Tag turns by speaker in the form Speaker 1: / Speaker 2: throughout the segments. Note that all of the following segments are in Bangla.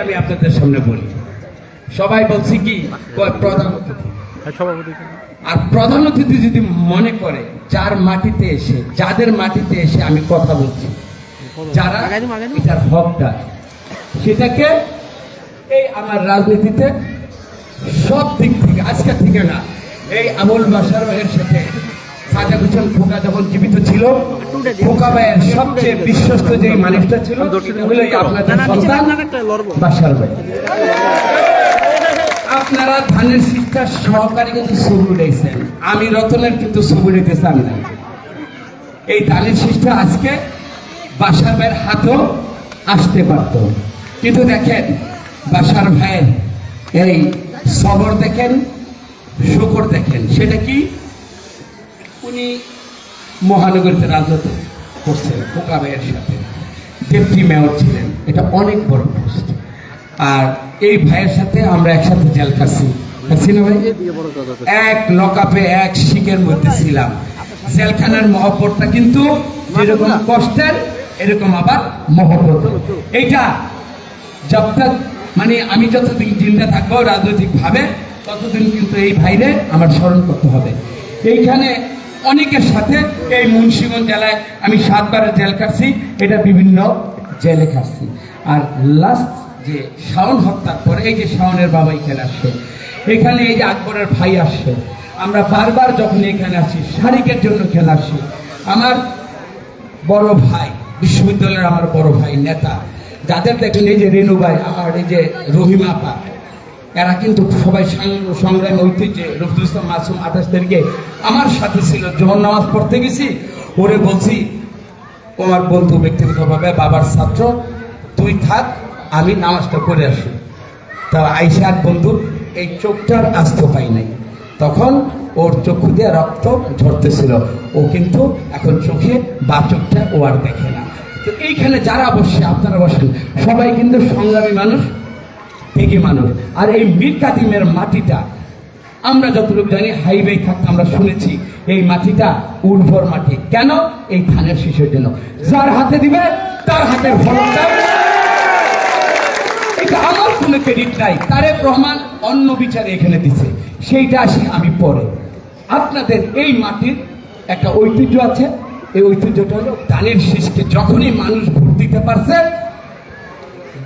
Speaker 1: আমি আপনাদের সামনে বলি, সবাই বলছি কি প্রধান অতিথি, আর প্রধান অতিথি যদি মনে করে যার মাটিতে এসে, যাদের মাটিতে এসে আমি কথা বলছি, যারা এটার হকদার, সেটাকে এই আমার রাজনীতিতে সব দিক থেকে, আজকে থেকে না, এই আবুল বাশার ভাইয়ের সাথে সাদেক হোসেন খোকা যখন জীবিত ছিল, খোকা ভাইয়ের সবচেয়ে বিশ্বস্ত যে মানুষটা ছিল আপনাদের সন্তান বাশার ভাই। আপনারা ধানের শীষটার সহকারী কিন্তু ছবি উঠেছেন, আমি রতনের কিন্তু ছবি উঠেতে চান না। এই ধানের শীষটা আজকে বাশার ভাইয়ের হাতেও আসতে পারত, কিন্তু দেখেন বাশার ভাইয়ের এই সবর দেখেন, শুকর দেখেন, সেটা কি উনি মহানগরীতে রাজনীতি করছেন খোকা ভাইয়ের সাথে, ডেপুটি মেয়র ছিলেন, এটা অনেক বড় পোস্ট। আর এই ভাইয়ের সাথে আমরা একসাথে জেল কাটছি না ভাই, এক লকআপে এক শিখের মধ্যে ছিলাম। জেলখানার মহব্বতটা কিন্তু যেরকম কষ্টের এরকম আবার মহব্বত। এইটা যতটা মানে আমি যতদিন জিন্দা থাকবো রাজনৈতিক ভাবে, ততদিন কিন্তু এই ভাইরে আমার স্মরণ করতে হবে। এইখানে অনেকের সাথে এই মুন্সিগঞ্জ জেলায় আমি 7 বারের জেল কাটছি, এটা বিভিন্ন জেলে কাটছি। আর লাস্ট যে শাওন হত্যার পরে এই যে শাওনের বাবা এখানে আসছে, এখানে এই যে আকবরের ভাই আসছে, আমরা বারবার যখন এখানে আসি শারিকের জন্য খেলে আসি। আমার বড় ভাই, বিশ্ববিদ্যালয়ের আমার বড় ভাই নেতা, যাদের দেখেন এই যে রেনু ভাই, আমার এই যে রহিমা আপা, এরা কিন্তু সবাই সংগ্রামী ঐতিহ্যে রফিকুল ইসলাম মাসুম 28 তারিখে আমার সাথে ছিল, যখন নামাজ পড়তে গেছি ওরে বলছি, আমার বন্ধু ব্যক্তিগতভাবে বাবার ছাত্র, তুই থাক আমি নামাজটা করে আসি। তা আইসার বন্ধু এই চোখটার আস্ত পাই নাই, তখন ওর চক্ষু দিয়ে রক্ত ঝরতেছিল, ও কিন্তু এখন চোখে বা চোখটা ও আর দেখে না। তো এইখানে যারা বসে, আপনারা বসেন, সবাই কিন্তু সংগ্রামী মানুষ, ঠিকই মানুষ। আর এই মীর কাদিমের মাটিটা আমরা যতটুকু জানি হাইওয়ে থাকতে আমরা শুনেছি এই মাটিটা উর্বর মাটি। কেন? এই ধানের শীষের জন্য। যার হাতে দিবে তার হাতের ফলটা, এটা আমার কোনো ক্রেডিট নাই, তারেক রহমান অন্য বিচারে এখানে দিছে, সেইটা আসি আমি পরে। আপনাদের এই মাটির একটা ঐতিহ্য আছে, এই ঐতিহ্যটা হলো ধানের শীষকে যখনই মানুষ ভোট দিতে পারছে,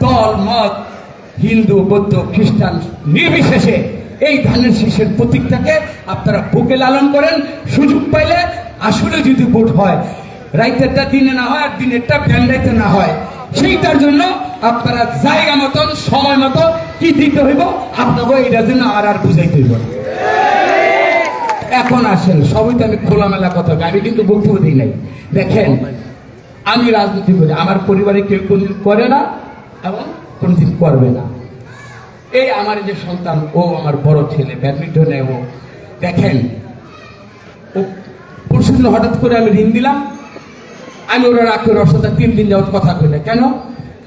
Speaker 1: দল মত হিন্দু বৌদ্ধ খ্রিস্টান নির্বিশেষে এই ধানের শীষের প্রতীকটাকে আপনারা বুকে লালন করেন। সুযোগ পাইলে আসলে যদি ভোট হয়, রাইতেরটা দিনে না হয় আর দিনেরটা ভ্যান্ডাইতে না হয়, সেইটার জন্য আপনারা জায়গা মতন সময় মতো কি দিতে হইব আপনাকে এইটার জন্য আর বুঝাইতে হইব। এখন আসেন, সবই তো আমি খোলামেলা কথা, আমি কিন্তু বক্তব্য দিই নাই। দেখেন আমি রাজনীতি করি, আমার পরিবারে কেউ কোনদিন করে না এবং কোনদিন করবে না। এই আমার যে সন্তান, ও আমার বড় ছেলে, ব্যাডমিন্টনে ও, দেখেন ও পরশুদিন হঠাৎ করে আমি ঋণ দিলাম, আমি ওরা রাখি ওর সাথে 3 দিন যাওয়ার কথা কই না। কেন?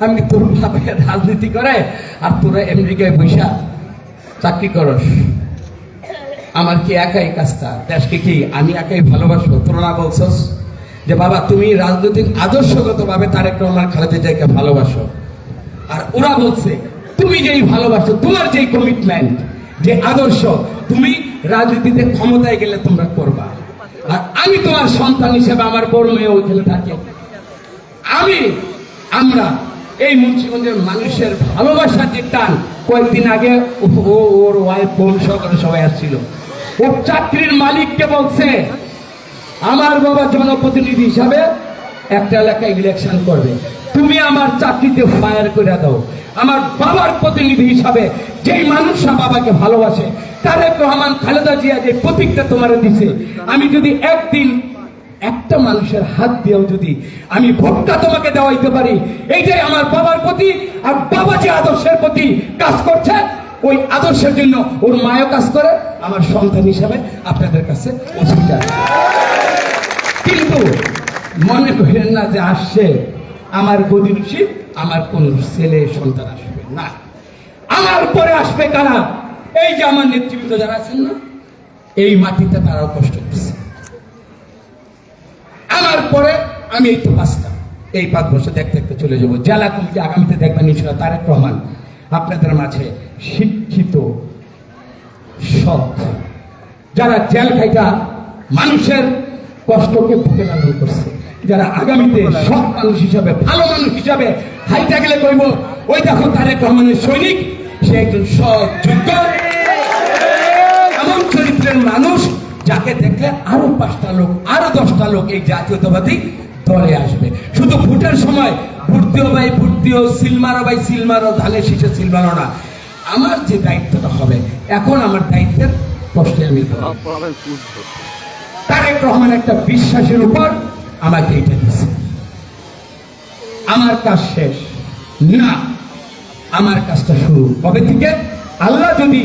Speaker 1: আমি তোর ভাবে রাজনীতি করে আর তোরা আমেরিকায় বৈশা চাকরি করস, আমার কি একাই কাজটা? দেশকে কি আমি একাই ভালোবাসবো? তোরা না বলছস যে বাবা তুমি রাজনৈতিক আদর্শগত ভাবে তারেক রহমান খালেদা জিয়াকে ভালোবাসো, আর ওরা বলছে তুমি যেই ভালোবাসো, তোমার যেই কমিটমেন্ট, যে আদর্শ, তুমি রাজনীতিতে ক্ষমতায় গেলে তোমরা করবা। আর আমি তোমার সন্তান হিসেবে আমার বড় মেয়ে ওইখানে থাকে, আমরা এই মুন্সিগঞ্জের মানুষের ভালোবাসার যে টান, কয়েকদিন আগে ওর ওয়াইফ বোন সহকারে সবাই আসছিল, ওর চাকরির মালিককে বলছে আমার বাবা জনপ্রতিনিধি হিসাবে একটা এলাকায় ইলেকশন করবে, তুমি আমার চাকরিতে ফায়ার করে দাও। আমার বাবার প্রতিনিধি হিসাবে যেই মানুষরা বাবাকে ভালোবাসে, তারেক রহমান খালেদা জিয়া যে প্রতীকটা তোমার দিছে, আমি যদি একদিন একটা মানুষের হাত দিয়েও যদি আমি ভোটটা তোমাকে দেওয়াইতে পারি, এইটাই আমার বাবার প্রতি। আর বাবা যে আদর্শের প্রতি কাজ করছে, ওই আদর্শের জন্য ওর মায়ও কাজ করে, আমার সন্তান হিসাবে আপনাদের কাছে অসুবিধা। কিন্তু মনে করেন না যে আসছে আমার গদিনুষী আমার কোন ছেলে সন্তান আসবে না, আমার পরে আসবে কারা? এই যে আমার নেতৃবৃন্দ যারা আছেন না, এই মাটিতে তারাও কষ্ট করছে। আমার পরে আমি এই তো 5টা, এই 5 বছর দেখতে দেখতে চলে যাবো। জেলা কমিটি আগামীতে দেখবেন ইনশাআল্লাহ তারেক রহমান আপনাদের মাঝে শিক্ষিত, সৎ, যারা জেল খাইটা মানুষের কষ্টকে বুকে লালন করছে, যারা আগামীতে সৎ মানুষ হিসাবে, ভালো মানুষ হিসাবে হাইটা গেলে কইব ওই দেখো তারেক রহমানের সৈনিক, সে একজন সৎ যোদ্ধা, এমন চরিত্রের মানুষ যাকে দেখলে আরো 5টা লোক, আরো 10টা লোক এই জাতীয়তাবাদী দলে আসবে। শুধু ভোটের সময় ভোট দিও ভাই, ভোট দিও, সিল মারো ভাই, সিল মারো, ধানের শীষে সিল মারো না। আমার যে দায়িত্বটা হবে এখন, আমার দায়িত্বের কষ্টে আমি তারেক রহমান একটা বিশ্বাসের উপর আমাকে এটা দিচ্ছে। আমার কাজ শেষ না, আমার কাজটা শুরু কবে থেকে? আল্লাহ যদি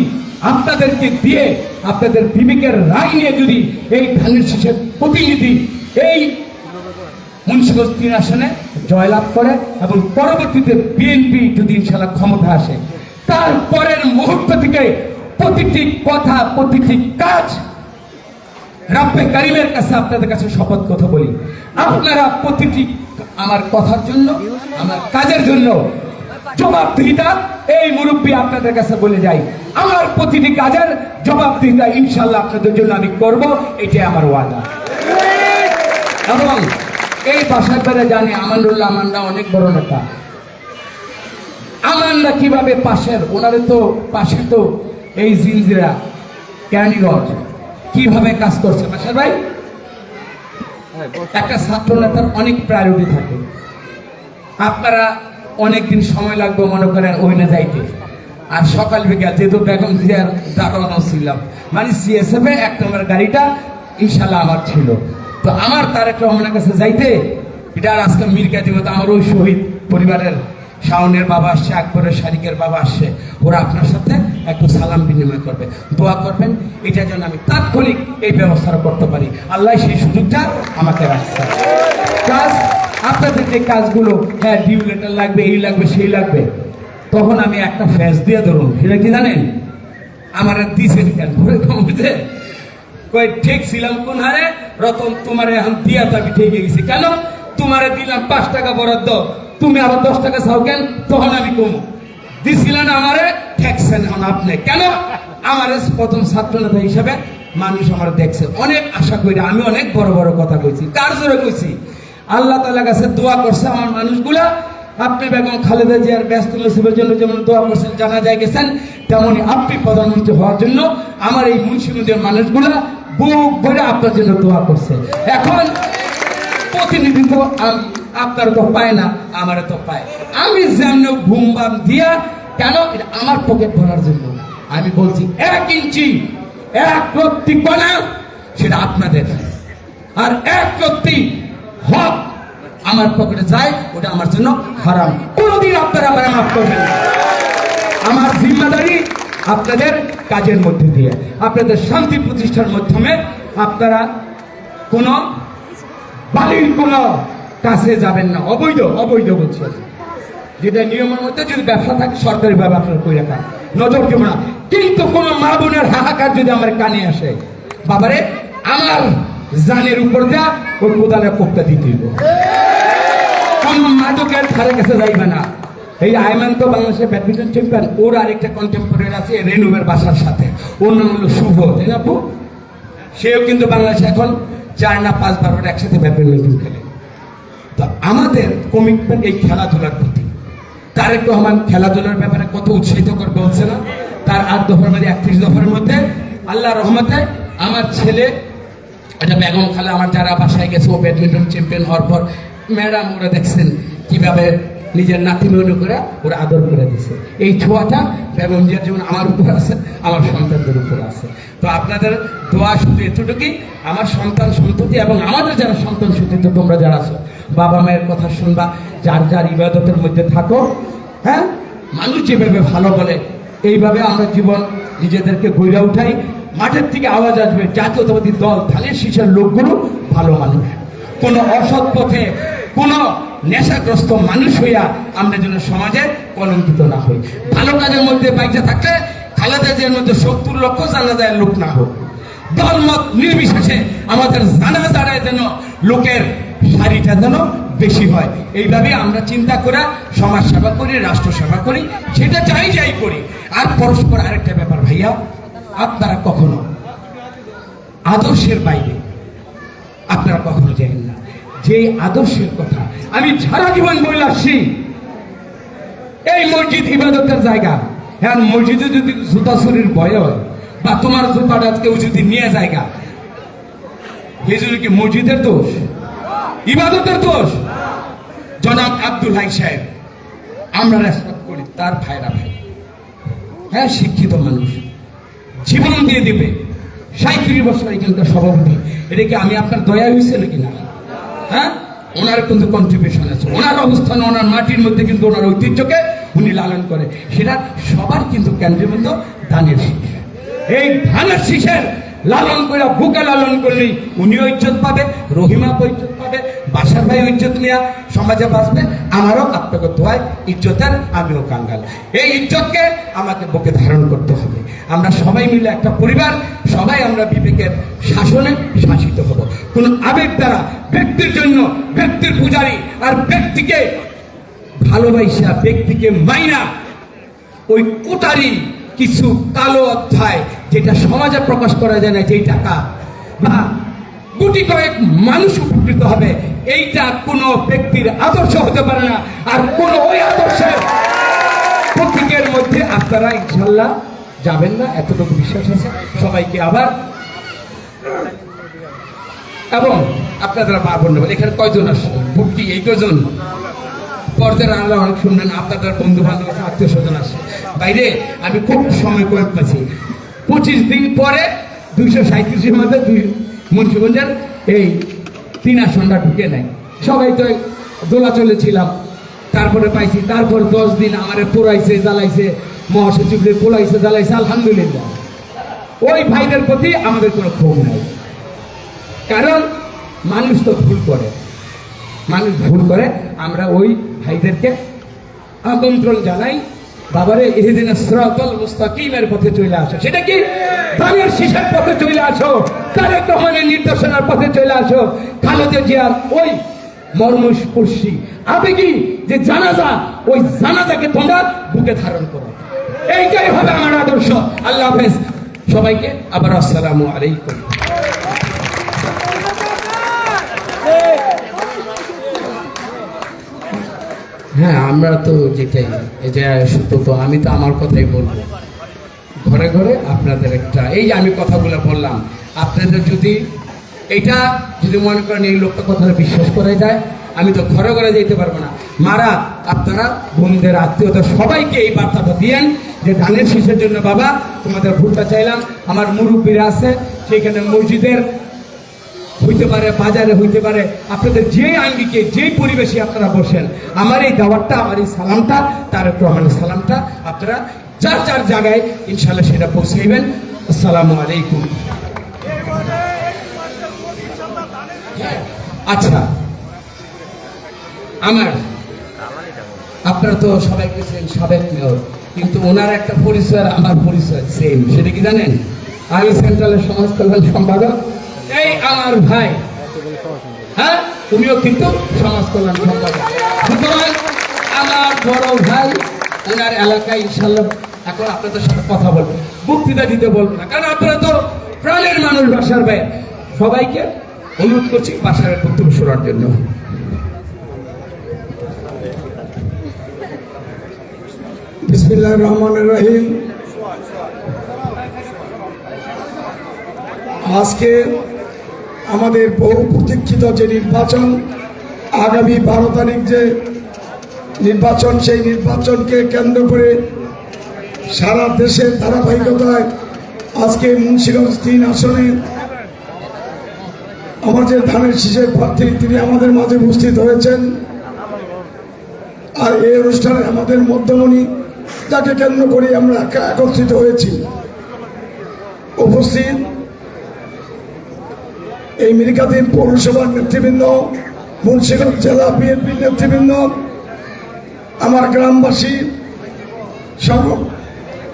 Speaker 1: আপনাদেরকে দিয়ে, আপনাদের বিবেকের রায় নিয়ে যদি এই ধানের শীষের প্রতিনিধি এই মুন্সিগঞ্জ 3 আসনে জয়লাভ করে এবং পরবর্তীতে বিএনপি যদি ইনশাআল্লাহ ক্ষমতা আসে, তারপরের মুহূর্ত থেকে প্রতিটি কথা, প্রতিটি কাজ রাব্বে কারিমের কাছে, আপনাদের কাছে শপথ কথা বলি, আপনারা প্রতিটি আমার কথার জন্য, আমার কাজের জন্য জবাবদিহিতা, এই মুরব্বী আপনাদের কাছে বলে যাই, আমার প্রতিটি কাজের জবাবদিহিতা ইনশাআল্লাহ আপনাদের জন্য আমি করব, এটাই আমার ওয়াদা। এবং এই বাসার বেড়ে জানি আমানুল্লাহ আমানরা অনেক বড় নেতা। আমানরা কিভাবে পাশের, ওনারে তো পাশে তো এই জিনজিরা, ক্যানিগঞ্জ কিভাবে কাজ করছে বাসার ভাই। একটা ছাত্র নেতার অনেক প্রায়োরিটি থাকে। আপনারা অনেকদিন সময় লাগবে মনে করেন ওইনে যাইতে, আর সকাল বিকাল যেহেতু বেগম জিয়ার দাঁড়ানো ছিলাম, মানে সিএসএফ 1 নম্বর গাড়িটা ইনশাল্লাহ আমার ছিল, তো আমার তারেক রহমানের কাছে যাইতে, এটা আর আজকে মির্কা জীবত আমার ওই শহীদ পরিবারের শাওনের বাবা আসছে, আকবরের শারিকের বাবা আসছে, ওরা আপনার সাথে একটু সালাম বিনিময় করবে, দোয়া করবেন, এটা যেন আমি তাৎক্ষণিক এই ব্যবস্থাটা করতে পারি। আল্লাহ সেই সুযোগটা আমাকে রাখছে। কাজ, আপনাদের যে কাজগুলো, হ্যাঁ ডিউ লেটার লাগবে, এই লাগবে, সেই লাগবে, তখন আমি একটা ফেস দিয়ে ধরুন, সেটা কি জানেন আমার দিছেন কেন ঘুরে কমতে কই ঠিক ছিলাম কোন হারে, রতন তোমার এখন দিয়া তো আমি ঠিক গেছি, কেন তোমারে দিলাম 5 টাকা বরাদ্দ, তুমি আবার 10 টাকা চাও কেন, তখন আমি কমু দিছিলেন আমারে, ঠেকছেন এখন আপনি কেন? আমার প্রথম ছাত্র নেতা হিসাবে মানুষ আমার দেখছে, অনেক আশা করি, আমি অনেক বড় বড় কথা কইছি, কার জোরে কইছি, আল্লাহ তাআলার কাছে দোয়া করছে আমার মানুষগুলা। আপনি বেগম খালেদা জিয়ার ব্যস্ত নসিবের জন্য যেমন দোয়া করছেন, জানা যায় গেছেন, তেমনি আপনি প্রধানমন্ত্রী হওয়ার জন্য আমার এই মুন্সিগঞ্জের মানুষগুলা বুক ভরে আপনার জন্য দোয়া করছে। এখন প্রতিনিধিত্ব আপনার তো পায় না, আমার তো পায়, আমি যেমন ঘুম বাম দিয়া কেন, এটা আমার পকেট ভরার জন্য আমি বলছি, 1 ইঞ্চি 1 রত্তি কণা সেটা আপনাদের, আর 1 রত্তি হক আমার পকেটে যায়, ওটা আমার জন্য হারাম, কোনদিন আপনারা আমার মাফ করবেন না। আমার জিম্মাদারি আপনাদের কাজের মধ্যে দিয়ে, আপনাদের শান্তি প্রতিষ্ঠার মাধ্যমে, আপনারা কোন বালির কোন কাছে যাবেন না, অবৈধ, অবৈধ বলছে, যেটা নিয়মের মধ্যে যদি ব্যবসা থাকে সরকারি ভাবে আপনারা করে রাখান, নজর দেব না। কিন্তু কোন মা বোনের হাহাকার যদি আমার কানে আসে, বাবারে আমার জানের উপর দেয়া ওই কোদালে কোপটা দিতে হইব, কোন মাদকের ধারে কাছে যাইবে না। এই আয়মান তো বাংলাদেশের ব্যাডমিন্টন চ্যাম্পিয়ন, ওর আরেকটা কন্টেম্পোরারি আছে রেনুবের বাসার সাথে, ওর নাম হলো শুভ, তাই না আপু? সেও কিন্তু বাংলাদেশে এখন 4 না 5 বার একসাথে ব্যাডমিন্টন খেলে। তো আমাদের কমিটমেন্ট এই খেলাধুলার প্রতি। তারেক রহমান খেলাধুলার ব্যাপারে কত উৎসাহিত করে বলছে না, তার 8 দফার মধ্যে 31 দফার মধ্যে আল্লাহ রহমতে আমার ছেলে, এটা বেগম খালা আমার যারা বাসায় গেছে, ও ব্যাডমিন্টন চ্যাম্পিয়ন হওয়ার পর ম্যাডাম ওরা দেখছেন কিভাবে নিজের নাতি মনে করে ওরা আদর করে দিছে। এই ছোঁয়াটা বেগম জিয়ার যেমন আমার উপর আছে, আমার সন্তানদের উপর আছে। তো আপনাদের দোয়া শুধু এতটুকুই, আমার সন্তান সন্ততি এবং আমাদের যারা সন্তান সন্ততি তোমরা যারা আছো, বাবা মায়ের কথা শুনবা, যার যার ইবাদতের মধ্যে থাকো, হ্যাঁ, মানুষ যেভাবে ভালো বলে এইভাবে আমরা জীবন নিজেদেরকে গড়ে উঠাই। মাঠের থেকে আওয়াজ আসবে, জাতীয়তাবাদী দল ধানের শীষের লোকগুলো ভালো মানুষ, কোনো অসৎ পথে কোনো নেশাগ্রস্ত মানুষ হইয়া আমরা যেন সমাজে কলঙ্কিত না হই। ভালো কাজের মধ্যে বাইচা থাকলে খালেদা জিয়ার মধ্যে 70 লক্ষ জানাজার লোক না হোক, দলমত নির্বিশেষে আমাদের জানাজারে যেন লোকের শাড়িটা যেন বেশি হয়। এইভাবে আমরা চিন্তা করে সমাজ সেবা করি, রাষ্ট্র সেবা করি, সেটা যাই করি। আর পরস্পর আরেকটা ব্যাপার ভাইয়া, আপনারা কখনো আদর্শের বাইরে আপনারা কখনো যাবেন না। যে আদর্শের কথা আমি সারা জীবন বলে আসছি, এই মসজিদ ইবাদতের জায়গা। হ্যাঁ, মসজিদে যদি জুতা চুরির ভয় হয় বা তোমার জুতাটা কেউ যদি নিয়ে জায়গা, এই জন্য কি মসজিদের দোষ, ইবাদতের দোষ? জনাব আব্দুল হাই সাহেব আমরা রেসপেক্ট করি, তার ভাইরা ভাই, হ্যাঁ শিক্ষিত মানুষ, জীবন দিয়ে দেবে। 37 বছর এখানকার সভাপতি, এটা কি আমি আপনার দয়া হয়েছে নাকি না? হ্যাঁ, ওনার কিন্তু কন্ট্রিবিউশন আছে, ওনার অবস্থান, ওনার মাটির মধ্যে কিন্তু ওনার ঐতিহ্যকে উনি লালন করে। সেটা সবার কিন্তু কেন্দ্রের মধ্যে ধানের শীষ। এই ধানের শীষের লালন করে বুকে লালন করলেই উনিও ইজ্জত পাবে, রহিমা ইজ্জত পাবে, বাসার ভাই ইজ্জত নিয়ে সমাজে বাঁচবে। আমারও আপনাকে দোয়ায় ইজ্জতের, আমিও কাঙ্গাল। এই ইজ্জতকে আমাকে বুকে ধারণ করতে হবে। আমরা সবাই মিলে একটা পরিবার, সবাই আমরা বিবেকের শাসনে শাসিত হব। কোন আবেগ দ্বারা ব্যক্তির জন্য ব্যক্তির পূজারী আর ব্যক্তিকে ভালোবাসা, ব্যক্তিকে মাইনা ওই কোটারি কিছু কালো অধ্যায় যেটা সমাজে প্রকাশ করা যায় না, যেই টাকা বা গুটি কয়েক মানুষ উপকৃত হবে, এইটা কোনো ব্যক্তির আদর্শ হতে পারে না। আর কোন ওই আদর্শের প্রতীকের মধ্যে আপনারা ইনশাল্লাহ যাবেন না, এতটুকু বিশ্বাস আছে। সবাইকে আবার, এবং আপনারা মা বোন এখানে কয়জন আসছে? ভর্তি এই কয়জন পর্দার আল্লাহ অনেক শুনলেন, আপনাদের বন্ধু বান্ধব আত্মীয় স্বজন আসছে বাইরে। আমি খুব সময় করে পাচ্ছি, 25 দিন পরে 237-এর মধ্যে মুন্সিগঞ্জের এই 3 আসনটা ঢুকে নেয়। সবাই তো দোলা চলেছিলাম, তারপরে পাইছি। তারপর 10 দিন আমার পোড়াইছে, জ্বালাইছে, মহাসচিবদের পোড়াইছে, জ্বালাইছে। আলহামদুলিল্লাহ, ওই ভাইদের প্রতি আমাদের কোনো ক্ষোভ নাই, কারণ মানুষ তো ভুল করে, মানুষ ভুল করে। আমরা ওই ভাইদেরকে আমন্ত্রণ জানাই, বাবারে ইহদিনাস সিরাতাল মুস্তাকিমের পথে চলে আসো। সেটা কি? ধানের শীষের পথে চলে আসো, তারেক রহমানের নির্দেশনার পথে চলে আসো। খালেদা জিয়ার ওই মর্মস্পর্শী আবেগী যে জানাজা, ওই জানাজাকে তোমরা বুকে ধারণ করো। এইটাই হবে আমার আদর্শ। আল্লাহ হাফেজ সবাইকে, আবার আসসালামু আলাইকুম। হ্যাঁ, আমরা তো যেটাই, এটা সত্য, তো আমি তো আমার কথাই বলবো। ঘরে ঘরে আপনাদের একটা, এই যে আমি কথাগুলো বললাম, আপনাদের যদি এটা যদি মনে করেন এই লোকটা কথাটা বিশ্বাস করা যায়, আমি তো ঘরে ঘরে যেতে পারবো না। মারা আপনারা বোনদের, আত্মীয়তা সবাইকে এই বার্তাটা দিয়েন যে ধানের শীষের জন্য বাবা তোমাদের ভোটটা চাইলাম। আমার মুরব্বীরা আছে, সেখানে মসজিদের হইতে পারে, বাজারে হইতে পারে, আপনাদের যে আঙ্গিকে যে পরিবেশে আপনারা বসেন, আমার এই দাওয়াতটা, আমার এই সালামটা, তারেক রহমানের সালামটা আপনারা যার যার জায়গায় ইনশাল্লাহ সেটা পৌঁছাইবেন। আসসালামু আলাইকুম। আচ্ছা, আমার আপনারা তো সবাই গেছেন সাবেক মেয়র, কিন্তু ওনার একটা পরিচয় আর আমার পরিচয় সেম। সেটা কি জানেন? আমি সেন্ট্রালের সমাজ কল্যাণ সম্পাদক, এই আমার ভাই, হ্যাঁ উনিও কিন্তু সমাজ কল্যাণ সম্পাদক। সুতরাং আমার বড় ভাই, ওনার এলাকায় ইনশাল্লাহ এখন আপনাদের সাথে কথা বলবো, বক্তৃতা দিতে বলবো না, কারণ আপনারা তো প্রাণের মানুষ, বাসার ভাই। সবাইকে অনুরোধ করছি বাসার বক্তব্য শোনার জন্য।
Speaker 2: বিসমিল্লাহির রহমানির রহিম। আজকে আমাদের বহু প্রতীক্ষিত যে নির্বাচন, আগামী 12 তারিখ যে নির্বাচন, সেই নির্বাচনকে কেন্দ্র করে সারা দেশের ধারাবাহিকতায় আজকে মুন্সিগঞ্জ 3 আসনে আমাদের ধানের শীষের প্রার্থী তিনি আমাদের মাঝে উপস্থিত হয়েছেন। আর এই অনুষ্ঠানে আমাদের মধ্যমণি, যাকে কেন্দ্র করে আমরা একত্রিত হয়েছি, উপস্থিত এই মিরিকাদিন পৌরসভার নেতৃবৃন্দ, মুন্সিগঞ্জ জেলা বিএনপির নেতৃবৃন্দ, আমার গ্রামবাসী,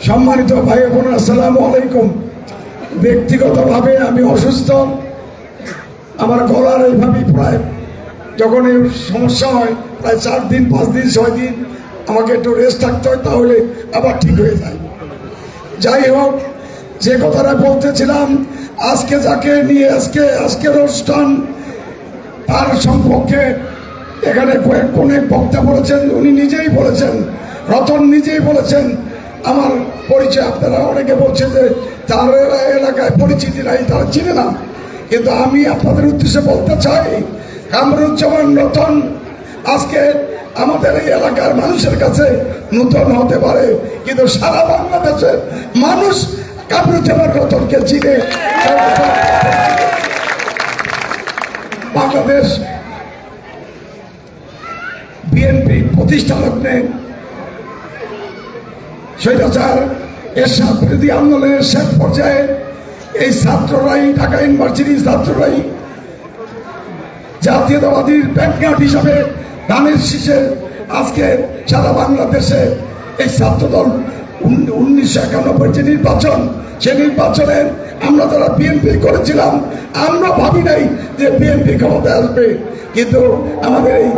Speaker 2: সম্মানিত ভাই বোন, আসসালামু আলাইকুম। ব্যক্তিগতভাবে আমি অসুস্থ, আমার গলার এইভাবেই প্রায় যখন এই সমস্যা হয় প্রায় 4 দিন 5 দিন 6 দিন আমাকে একটু রেস্ট থাকতে হয়, তাহলে আবার ঠিক হয়ে যায়। যাই হোক, যে কথাটা বলতেছিলাম, আজকে যাকে নিয়ে আজকের অনুষ্ঠান, তার সম্পর্কে এখানে অনেক বক্তা বলেছেন, উনি নিজেই বলেছেন, রতন নিজেই বলেছেন আমার পরিচয়। আপনারা অনেকে বলছেন যে তার এলাকায় পরিচিতি নাই, তারা চিনে না, কিন্তু আমি আপনাদের উদ্দেশ্যে বলতে চাই, কামরুজ্জামান রতন আজকে আমাদের এই এলাকার মানুষের কাছে নতুন হতে পারে, কিন্তু সারা বাংলাদেশের মানুষ কামরুজ্জামান রতনকে চিনে। বাংলাদেশ বিএনপি প্রতিষ্ঠা লগ্নে স্বৈরাচার এরশাদ বিরোধী আন্দোলনের শেষ পর্যায়ে এই ছাত্ররাই, ঢাকা ইউনিভার্সিটির ছাত্ররাই জাতীয়তাবাদীর ব্যাকগার্ড হিসাবে ধানের শীষে আজকে সারা বাংলাদেশে এই ছাত্রদল 1991 যে নির্বাচন, সে নির্বাচনে আমরা যারা বিএনপি করেছিলাম, আমরা ভাবি নাই যে বিএনপি ক্ষমতায় আসবে, কিন্তু আমাদের এই